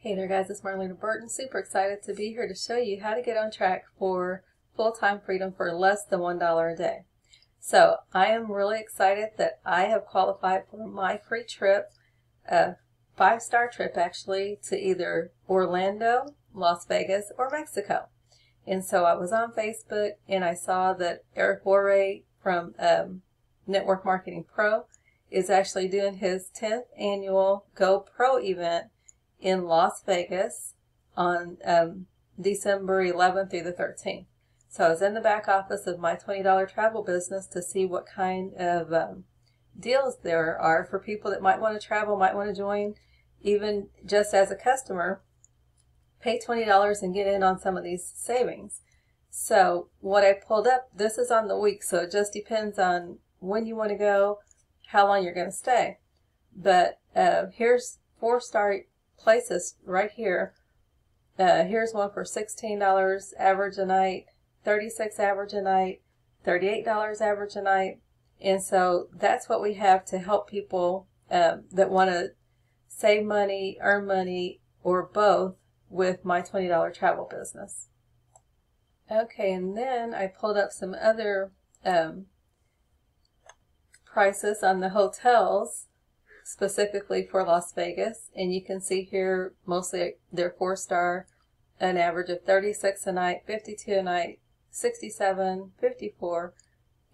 Hey there guys, it's Marlena Burton. Super excited to be here to show you how to get on track for full-time freedom for less than $1 a day. So I am really excited that I have qualified for my free trip, a 5-star trip actually, to either Orlando, Las Vegas, or Mexico. And so I was on Facebook and I saw that Eric Warray from Network Marketing Pro is actually doing his 10th annual Go Pro event in Las Vegas on December 11th through the 13th. So I was in the back office of my $20 travel business to see what kind of deals there are for people that might want to travel, might want to join, even just as a customer, pay $20 and get in on some of these savings. So what I pulled up, this is on the week, so it just depends on when you want to go, how long you're going to stay. But here's 4-star places right here. Here's one for $16 average a night, $36 average a night, $38 average a night. And so that's what we have to help people that want to save money, earn money, or both with my $20 travel business. Okay, and then I pulled up some other prices on the hotels specifically for Las Vegas, and you can see here mostly they're 4-star, an average of 36 a night, 52 a night, 67, 54,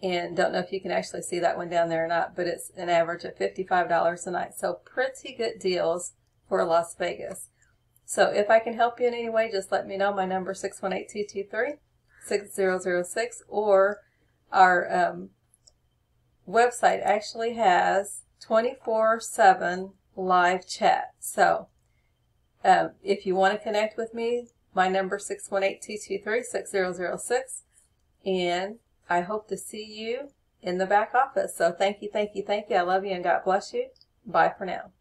and don't know if you can actually see that one down there or not, but it's an average of $55 a night. So pretty good deals for Las Vegas. So if I can help you in any way, just let me know. My number is 618-223-6006, or our website actually has 24/7 live chat. So if you want to connect with me, my number is 618-223-6006, and I hope to see you in the back office. So thank you. I love you and God bless you. Bye for now.